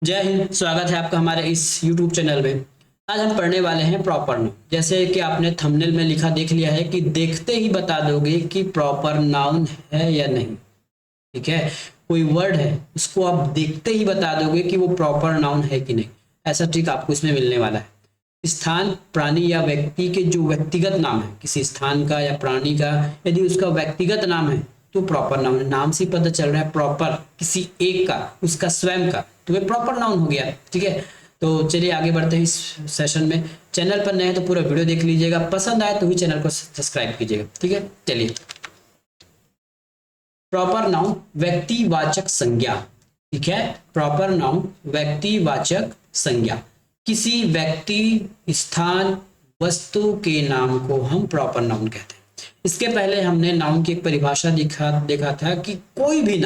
जय हिंद। स्वागत है आपका हमारे इस YouTube चैनल में। आज हम पढ़ने वाले हैं प्रॉपर नाउन। जैसे कि आपने थंबनेल में लिखा देख लिया है कि देखते ही बता दोगे कि प्रॉपर नाउन है या नहीं। ठीक है, कोई वर्ड है उसको आप देखते ही बता दोगे कि वो प्रॉपर नाउन है कि नहीं। ऐसा ट्रिक आपको इसमें मिलने वाला है। स्थान, प्राणी या व्यक्ति के जो व्यक्तिगत नाम है, किसी स्थान का या प्राणी का, यदि उसका व्यक्तिगत नाम है तो प्रॉपर नाउन है। नाम से पता चल रहा है प्रॉपर किसी एक का, उसका स्वयं का, तो ये प्रॉपर नाउन हो गया। ठीक है, तो चलिए आगे बढ़ते हैं इस सेशन में। चैनल पर नए हैं तो पूरा वीडियो देख लीजिएगा, पसंद आए तो भी चैनल को सब्सक्राइब कीजिएगा। ठीक है, चलिए। प्रॉपर नाउन व्यक्तिवाचक संज्ञा। ठीक है, प्रॉपर नाउन व्यक्तिवाचक संज्ञा। किसी व्यक्ति, स्थान, वस्तु के नाम को हम प्रॉपर नाउन कहते हैं। इसके पहले हमने नाउन की एक परिभाषा देखा था कि कोई भी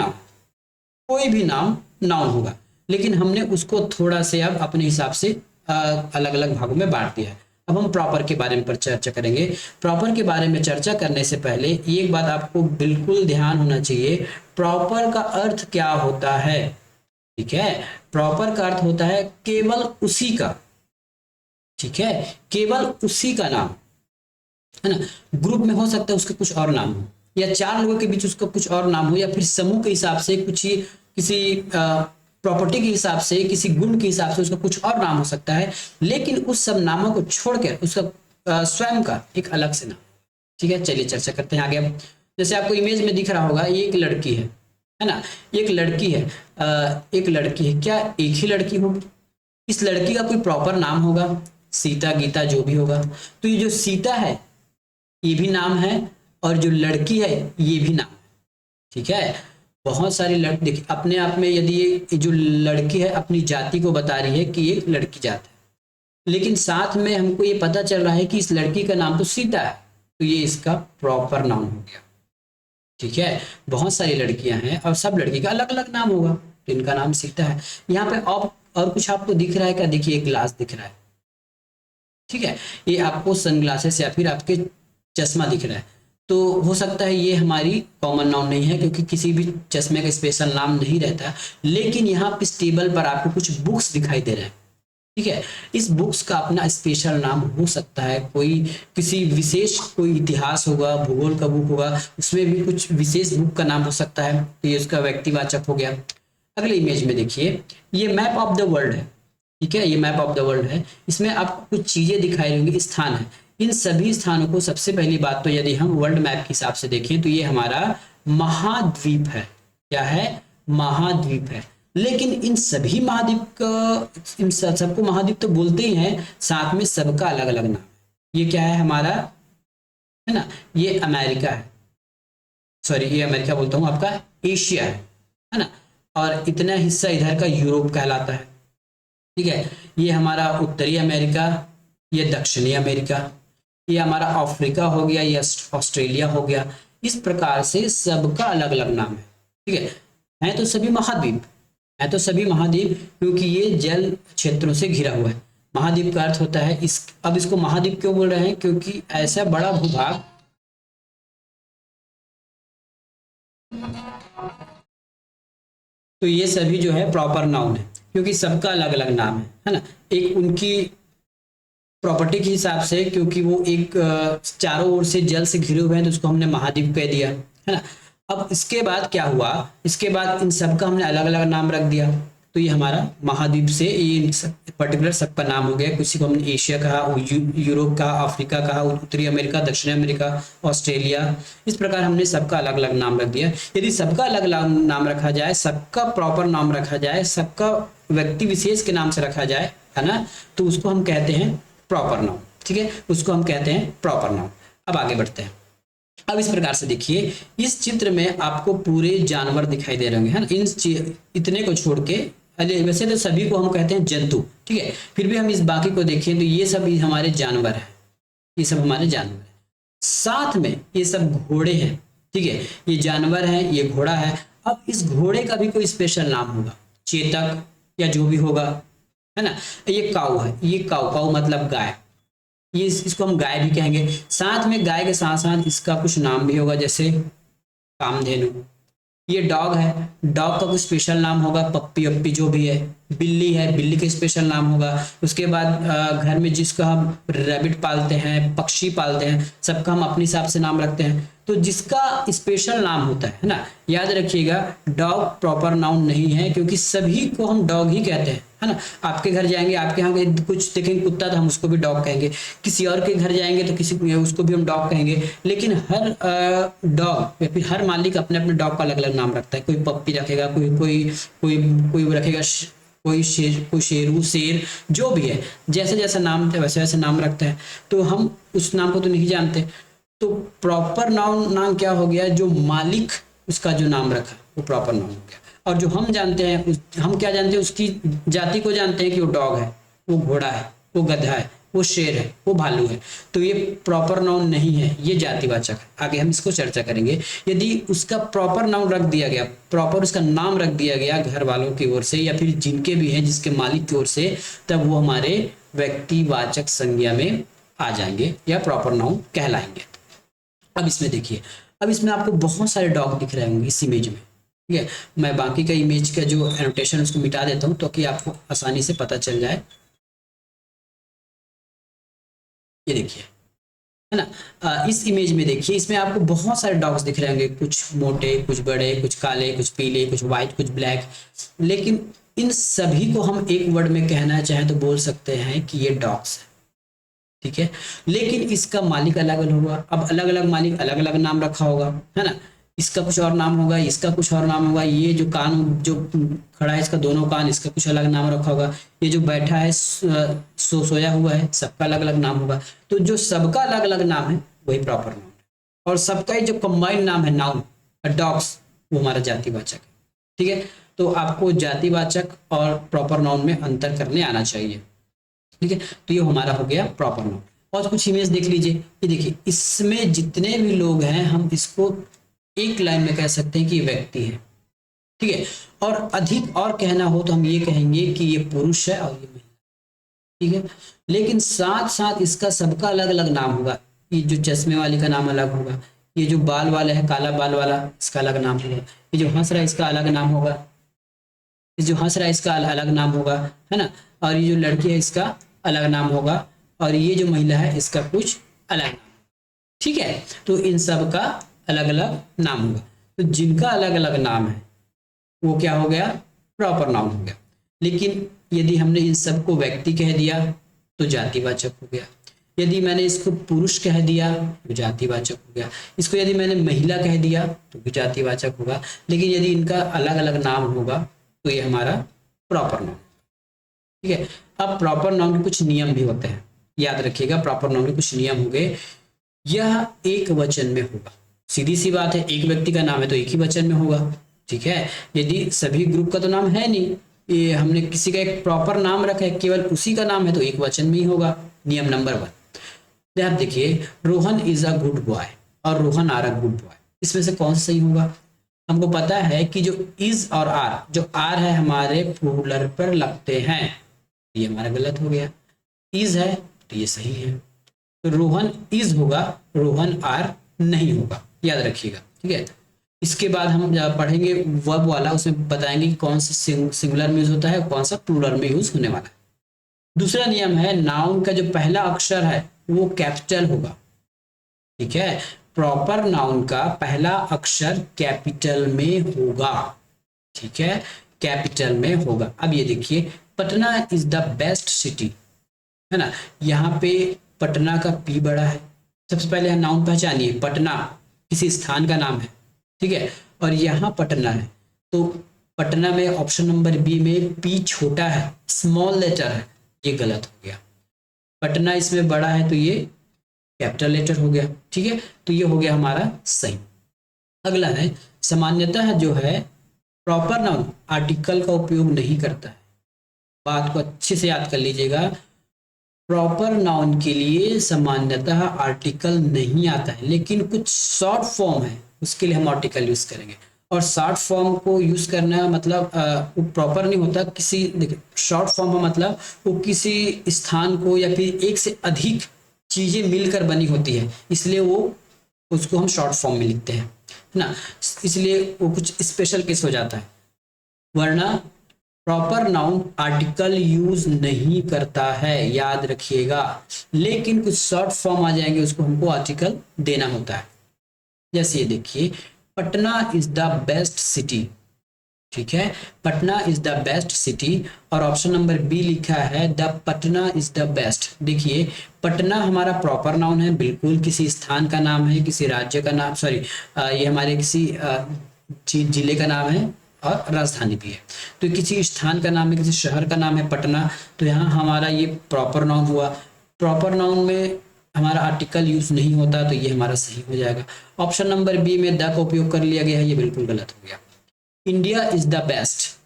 नाम नाउन होगा, लेकिन हमने उसको थोड़ा से अब अपने हिसाब से अलग अलग भागों में बांट दिया है। अब हम प्रॉपर के बारे में पर चर्चा करेंगे। प्रॉपर के बारे में चर्चा करने से पहले एक बात आपको बिल्कुल ध्यान होना चाहिए, प्रॉपर का अर्थ क्या होता है। ठीक है, प्रॉपर का अर्थ होता है केवल उसी का। ठीक है, केवल उसी का नाम, है ना। ग्रुप में हो सकता है उसके कुछ और नाम हो, या चार लोगों के बीच उसका कुछ और नाम हो, या फिर समूह के हिसाब से कुछ ही किसी प्रॉपर्टी के हिसाब से, किसी गुण के हिसाब से उसका कुछ और नाम हो सकता है, लेकिन उस सब नामों को छोड़कर उसका स्वयं का एक अलग से नाम। ठीक है, चलिए चर्चा करते हैं आगे। अब जैसे आपको इमेज में दिख रहा होगा, ये एक लड़की है ना। एक लड़की है, एक लड़की है। क्या एक ही लड़की होगी? इस लड़की का कोई प्रॉपर नाम होगा, सीता, गीता, जो भी होगा। तो ये जो सीता है ये भी नाम है, और जो लड़की है ये भी नाम है। ठीक है, बहुत सारी लड़की देखिए अपने आप में, यदि ये जो लड़की है अपनी जाति को बता रही है कि ये लड़की जात है, लेकिन साथ में हमको ये पता चल रहा है कि इस लड़की का नाम तो सीता है, तो ये इसका प्रॉपर नाउन हो गया। ठीक है, बहुत सारी लड़कियां हैं और सब लड़की का अलग अलग नाम होगा, तो इनका नाम सीता है। यहाँ पे और कुछ आपको दिख रहा है क्या? देखिए एक ग्लास दिख रहा है। ठीक है, ये आपको सनग्लासेस या फिर आपके चश्मा दिख रहा है, तो हो सकता है ये हमारी कॉमन नाउन नहीं है, क्योंकि किसी भी चश्मे का स्पेशल नाम नहीं रहता। लेकिन यहाँ इस टेबल पर आपको कुछ बुक्स दिखाई दे रहे हैं। ठीक है, इस बुक्स का अपना स्पेशल नाम हो सकता है, कोई किसी विशेष, कोई इतिहास होगा, भूगोल का बुक होगा, उसमें भी कुछ विशेष बुक का नाम हो सकता है, तो ये उसका व्यक्तिवाचक हो गया। अगले इमेज में देखिए, ये मैप ऑफ द वर्ल्ड है। ठीक है, ये मैप ऑफ द वर्ल्ड है। इसमें आपको कुछ चीजें दिखाई होंगी, स्थान है। इन सभी स्थानों को, सबसे पहली बात तो यदि हम वर्ल्ड मैप के हिसाब से देखें तो ये हमारा महाद्वीप है। क्या है? महाद्वीप है। लेकिन इन सभी महाद्वीप का, इन सबको महाद्वीप तो बोलते ही हैं, साथ में सबका अलग अलग नाम है। ये क्या है हमारा, है ना, ये अमेरिका है, सॉरी ये अमेरिका बोलता हूँ, आपका एशिया है ना। और इतना हिस्सा इधर का यूरोप कहलाता है। ठीक है, ये हमारा उत्तरी अमेरिका, ये दक्षिणी अमेरिका, ये हमारा अफ्रीका हो गया, ये ऑस्ट्रेलिया हो गया। इस प्रकार से सबका अलग अलग नाम है। ठीक है तो सभी महाद्वीप, है तो सभी महाद्वीप, क्योंकि ये जल क्षेत्रों से घिरा हुआ है। महाद्वीप का अर्थ होता है अब इसको महाद्वीप क्यों बोल रहे हैं? क्योंकि ऐसा बड़ा भूभाग, तो ये सभी जो है प्रॉपर नाउन है, क्योंकि सबका अलग अलग नाम है ना। एक उनकी प्रॉपर्टी के हिसाब से, क्योंकि वो एक चारों ओर से जल से घिरे हुए हैं, तो उसको हमने महाद्वीप कह दिया, है ना। अब इसके बाद क्या हुआ? इसके बाद इन सबका हमने अलग अलग नाम रख दिया, तो ये हमारा महाद्वीप से ये पर्टिकुलर सबका नाम हो गया। किसी को हमने एशिया कहा, यूरोप कहा, अफ्रीका कहा, उत्तरी अमेरिका, दक्षिणी अमेरिका, ऑस्ट्रेलिया। इस प्रकार हमने सबका अलग अलग नाम रख दिया। यदि सबका अलग अलग नाम रखा जाए, सबका प्रॉपर नाम रखा जाए, सबका व्यक्ति विशेष के नाम से रखा जाए, है ना, तो उसको हम कहते हैं प्रॉपर नाउन। ठीक है, उसको हम कहते हैं प्रॉपर नाउन। अब आगे बढ़ते हैं। अब इस प्रकार से देखिए, इस चित्र में आपको पूरे जानवर दिखाई दे रहे होंगे, है ना। इन इतने को छोड़ के, वैसे तो सभी को हम कहते हैं जंतु, ठीक है, फिर भी हम इस बाकी को देखें तो ये सब हमारे जानवर है, ये सब हमारे जानवर है। साथ में ये सब घोड़े हैं। ठीक है, ये जानवर है, ये घोड़ा है। अब इस घोड़े का भी कोई स्पेशल नाम होगा, चेतक या जो भी होगा, है ना। ये काऊ है, ये काऊ मतलब गाय, ये इसको हम गाय भी कहेंगे। साथ में गाय के साथ साथ इसका कुछ नाम भी होगा, जैसे कामधेनु, ये डॉग है, डॉग का कुछ स्पेशल नाम होगा, पप्पी वप्पी जो भी है। बिल्ली है, बिल्ली का स्पेशल नाम होगा। उसके बाद घर में जिसका हम रैबिट पालते हैं, पक्षी पालते हैं, सबका हम अपने हिसाब से नाम रखते हैं। तो जिसका स्पेशल नाम होता है ना, याद रखिएगा डॉग प्रॉपर नाउन नहीं है, क्योंकि सभी को हम डॉग ही कहते हैं, है ना। आपके घर जाएंगे, आपके यहाँ कुछ देखेंगे कुत्ता, तो हम उसको भी डॉग कहेंगे। किसी और के घर जाएंगे तो किसी उसको भी हम डॉग कहेंगे। लेकिन हर डॉग या फिर हर मालिक अपने अपने डॉग का अलग अलग नाम रखता है। कोई पप्पी रखेगा, कोई कोई कोई कोई रखेगा कोई शेरू, शेर, जो भी है, जैसे जैसा नाम है वैसे वैसे नाम रखता है। तो हम उस नाम को तो नहीं जानते। तो प्रॉपर नाउन नाम क्या हो गया, जो मालिक उसका जो नाम रखा वो प्रॉपर नाउन हो गया। और जो हम जानते हैं हम क्या जानते हैं, उसकी जाति को जानते हैं कि वो डॉग है, वो घोड़ा है, वो गधा है, वो शेर है, वो भालू है। तो ये प्रॉपर नाउन नहीं है, ये जातिवाचक है। आगे हम इसको चर्चा करेंगे। यदि उसका प्रॉपर नाउन रख दिया गया, प्रॉपर उसका नाम रख दिया गया घर वालों की ओर से या फिर जिनके भी है जिसके मालिक की ओर से, तब वो हमारे व्यक्तिवाचक संज्ञा में आ जाएंगे या प्रॉपर नाउन कहलाएंगे। अब इसमें देखिए, अब इसमें आपको बहुत सारे डॉग दिख रहे होंगे इस इमेज में, ठीक है। मैं बाकी का इमेज का जो एनोटेशन उसको मिटा देता हूं, तो कि आपको आसानी से पता चल जाए। ये देखिए, है ना। इस इमेज में देखिए, इसमें आपको बहुत सारे डॉग्स दिख रहे होंगे, कुछ मोटे, कुछ बड़े, कुछ काले, कुछ पीले, कुछ व्हाइट, कुछ ब्लैक। लेकिन इन सभी को हम एक वर्ड में कहना चाहें तो बोल सकते हैं कि ये डॉग्स है, ठीक है। लेकिन इसका मालिक अलग अलग होगा। अब अलग अलग मालिक अलग अलग नाम रखा होगा, है ना। इसका कुछ और नाम होगा, इसका कुछ और नाम होगा। ये जो कान जो खड़ा है, इसका दोनों कान, इसका कुछ अलग नाम रखा होगा। ये जो बैठा है सोया हुआ है, सबका अलग अलग नाम होगा। तो जो सबका अलग अलग नाम है वही प्रॉपर नाउन है। और सबका ही जो कंबाइंड नाम है नाउन डॉग्स, वो हमारा जातिवाचक है, ठीक है। तो आपको जातिवाचक और प्रॉपर नाउन में अंतर करने आना चाहिए, ठीक है। तो ये हमारा हो गया प्रॉपर नाउन। और कुछ इमेज देख लीजिए, ये देखिए, इसमें जितने भी लोग हैं हम इसको एक लाइन में कह सकते हैं कि ये व्यक्ति है, ठीक है। और अधिक और कहना हो तो हम ये कहेंगे कि ये पुरुष है और ये महिला, ठीक है। लेकिन साथ साथ इसका सबका अलग अलग नाम होगा। ये जो चश्मे वाली का नाम अलग होगा, ये जो बाल वाला है, काला बाल वाला, इसका अलग नाम होगा। ये जो हंस रहा है इसका अलग नाम होगा, ये जो हंस रहा है इसका अलग नाम होगा, है ना। और ये जो लड़की है इसका अलग नाम होगा, और ये जो महिला है इसका कुछ अलग नाम, ठीक है। तो इन सब का अलग अलग नाम होगा। तो जिनका अलग अलग नाम है वो क्या हो गया, प्रॉपर नाउन हो गया। लेकिन यदि हमने इन सबको व्यक्ति कह दिया तो जातिवाचक हो गया। यदि मैंने इसको पुरुष कह दिया तो जातिवाचक हो गया। इसको यदि मैंने महिला कह दिया तो भी जातिवाचक होगा। लेकिन यदि इनका अलग अलग नाम होगा तो ये हमारा प्रॉपर नाउन, ठीक है। अब प्रॉपर नाउन के कुछ नियम भी होते हैं, याद रखिएगा। प्रॉपर नाउन के कुछ नियम होंगे। यह एक वचन में होगा, सीधी सी बात है। एक व्यक्ति का नाम है तो एक ही वचन में होगा, ठीक है। यदि सभी ग्रुप का तो नाम है नहीं, ये हमने किसी का एक प्रॉपर नाम रखा है, केवल उसी का नाम है तो एक वचन में ही होगा। नियम नंबर 1, आप देखिए, Rohan is a good boy और Rohan are a good boy, इसमें से कौन सा सही होगा। हमको पता है कि जो इज और आर, जो आर है हमारे प्लूरल पर लगते हैं, ये हमारा गलत हो गया। इज है तो ये सही है, तो रोहन इज होगा, रोहन आर नहीं होगा, याद रखिएगा, ठीक है। इसके बाद हम पढ़ेंगे वर्ब वाला, उसमें बताएंगे कि कौन सा सिंगुलर में यूज होता है, कौन सा प्लूरल में यूज होने वाला है। दूसरा नियम है, नाउन का जो पहला अक्षर है वो कैपिटल होगा, ठीक है। प्रॉपर नाउन का पहला अक्षर कैपिटल में होगा, ठीक है, कैपिटल में होगा। अब ये देखिए, Patna is the best city, है ना। यहाँ पे पटना का पी बड़ा है। सबसे पहले नाउन पहचानिए, पटना किसी स्थान का नाम है, ठीक है। और यहाँ पटना है, तो पटना में ऑप्शन नंबर बी में पी छोटा है, स्मॉल लेटर है, ये गलत हो गया। पटना इसमें बड़ा है तो ये कैपिटल लेटर हो गया, ठीक है। तो ये हो गया हमारा सही। अगला है, सामान्यतः जो है प्रॉपर नाउन आर्टिकल का उपयोग नहीं करता है। बात को अच्छे से याद कर लीजिएगा, प्रॉपर नाउन के लिए सामान्यतः आर्टिकल नहीं आता है, लेकिन कुछ शॉर्ट फॉर्म है उसके लिए हम आर्टिकल यूज करेंगे। और शॉर्ट फॉर्म को यूज करना मतलब वो प्रॉपर नहीं होता। किसी देखिए, शॉर्ट फॉर्म का मतलब वो किसी स्थान को या फिर एक से अधिक चीजें मिलकर बनी होती है, इसलिए वो उसको हम शॉर्ट फॉर्म में लिखते हैं, है ना, इसलिए वो कुछ स्पेशल केस हो जाता है, वरना प्रॉपर नाउन आर्टिकल यूज नहीं करता है, याद रखिएगा। लेकिन कुछ शॉर्ट फॉर्म आ जाएंगे, उसको हमको आर्टिकल देना होता है। जैसे ये देखिए, Patna is the best city, ठीक है, Patna is the best city, और ऑप्शन नंबर बी लिखा है the Patna is the best. देखिए, पटना हमारा प्रॉपर नाउन है, बिल्कुल किसी स्थान का नाम है, किसी राज्य का नाम, सॉरी ये हमारे किसी जिले का नाम है और राजधानी भी है। तो किसी स्थान का नाम है, किसी शहर का नाम है पटना, तो यहाँ हमारा ये प्रॉपर नाउन हुआ। प्रॉपर नाउन में हमारा आर्टिकल यूज नहीं होता, तो ये हमारा सही हो जाएगा। ऑप्शन नंबर बी में द का उपयोग कर लिया गया है, ये बिल्कुल गलत हो गया। India is the best,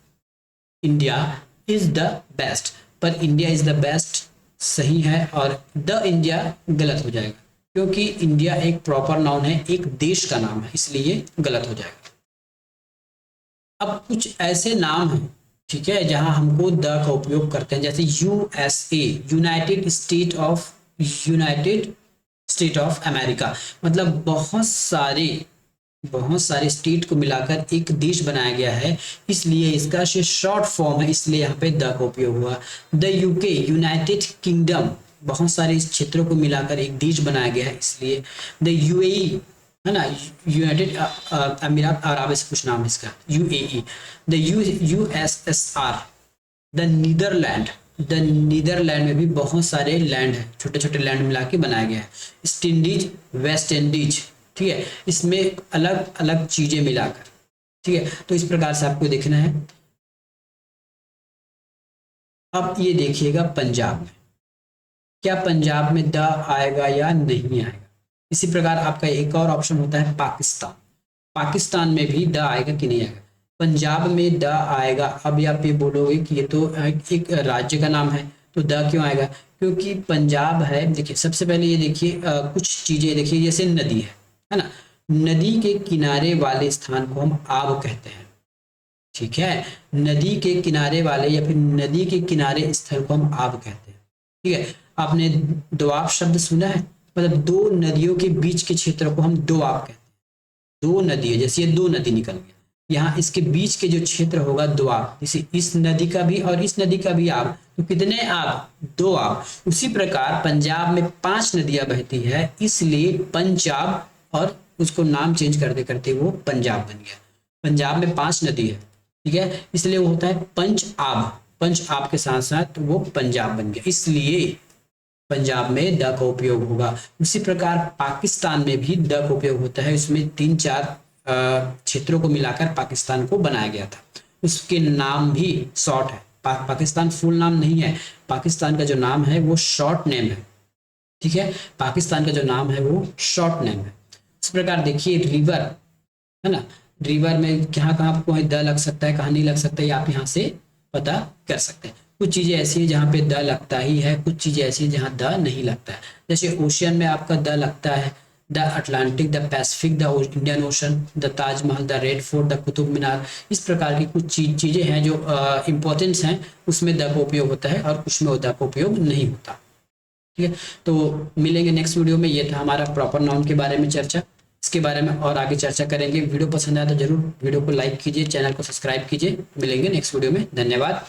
India is the best, पर इंडिया इज द बेस्ट सही है और द इंडिया गलत हो जाएगा, क्योंकि इंडिया एक प्रॉपर नाउन है, एक देश का नाम है, इसलिए गलत हो जाएगा। अब कुछ ऐसे नाम हैं, ठीक है, जहां हमको द का उपयोग करते हैं, जैसे USA, United state of America, मतलब बहुत सारे स्टेट को मिलाकर एक देश बनाया गया है, इसलिए इसका शॉर्ट फॉर्म है, इसलिए यहाँ पे द का उपयोग हुआ। द यूके, यूनाइटेड किंगडम, बहुत सारे इस क्षेत्रों को मिलाकर एक देश बनाया गया है, इसलिए। द यूएई, है ना, यूनाइटेड अमीरात अरब से कुछ नाम है इसका, UAE. The USSR, the Netherland में भी बहुत सारे लैंड है, छोटे छोटे लैंड मिला के बनाया गया है। ईस्ट इंडीज, वेस्ट इंडीज, ठीक है, इसमें अलग अलग चीजें मिलाकर, ठीक है, तो इस प्रकार से आपको देखना है। अब ये देखिएगा पंजाब में, क्या पंजाब में द आएगा या नहीं आएगा। इसी प्रकार आपका एक और ऑप्शन होता है पाकिस्तान, पाकिस्तान में भी द आएगा कि नहीं आएगा। पंजाब में द आएगा। अब आप ये बोलोगे कि ये तो एक राज्य का नाम है, तो द क्यों आएगा, क्योंकि पंजाब है। देखिए, सबसे पहले ये देखिए कुछ चीजें देखिए, जैसे नदी है ना, नदी के किनारे वाले स्थान को हम आब कहते हैं, ठीक है, नदी के किनारे वाले या फिर नदी के किनारे स्थल को हम आब कहते हैं, ठीक है। आपने दोआब शब्द सुना है, मतलब दो नदियों के बीच के क्षेत्र को हम दोआब कहते हैं। दो नदी है, जैसे ये दो नदी निकल गया, यहाँ इसके बीच के जो क्षेत्र होगा दोआब, जैसे इस नदी का भी और इस नदी का भी आब, तो कितने आब, दो आब। उसी प्रकार पंजाब में 5 नदियां बहती है, इसलिए पंजाब, और उसको नाम चेंज करते करते वो पंजाब बन गया। पंजाब में 5 नदी है, ठीक है, इसलिए वो होता है पंच आब के साथ साथ वो पंजाब बन गया, इसलिए पंजाब में द का उपयोग होगा। उसी प्रकार पाकिस्तान में भी द का उपयोग होता है, इसमें 3-4 क्षेत्रों को मिलाकर पाकिस्तान को बनाया गया था। उसके नाम भी शॉर्ट है, पाकिस्तान फुल नाम नहीं है, पाकिस्तान का जो नाम है वो शॉर्ट नेम है, ठीक है, पाकिस्तान का जो नाम है वो शॉर्ट नेम है। इस प्रकार देखिए रिवर, है ना, रिवर में कहाँ कहाँ आपको द लग सकता है, कहाँ नहीं लग सकता है, आप यहाँ से पता कर सकते हैं। कुछ चीजें ऐसी है जहाँ पे द लगता ही है, कुछ चीजें ऐसी है जहाँ द नहीं लगता है। जैसे ओशियन में आपका द लगता है, the Atlantic, the Pacific, the Indian ocean, the Taj Mahal, the red fort, the Qutub Minar, इस प्रकार की कुछ चीजें हैं जो इम्पोर्टेंस हैं, उसमें द का उपयोग होता है और कुछ में द का उपयोग नहीं होता, ठीक है। तो मिलेंगे नेक्स्ट वीडियो में। ये था हमारा प्रॉपर नाउन के बारे में चर्चा, इसके बारे में और आगे चर्चा करेंगे। वीडियो पसंद आया तो जरूर वीडियो को लाइक कीजिए, चैनल को सब्सक्राइब कीजिए। मिलेंगे नेक्स्ट वीडियो में, धन्यवाद।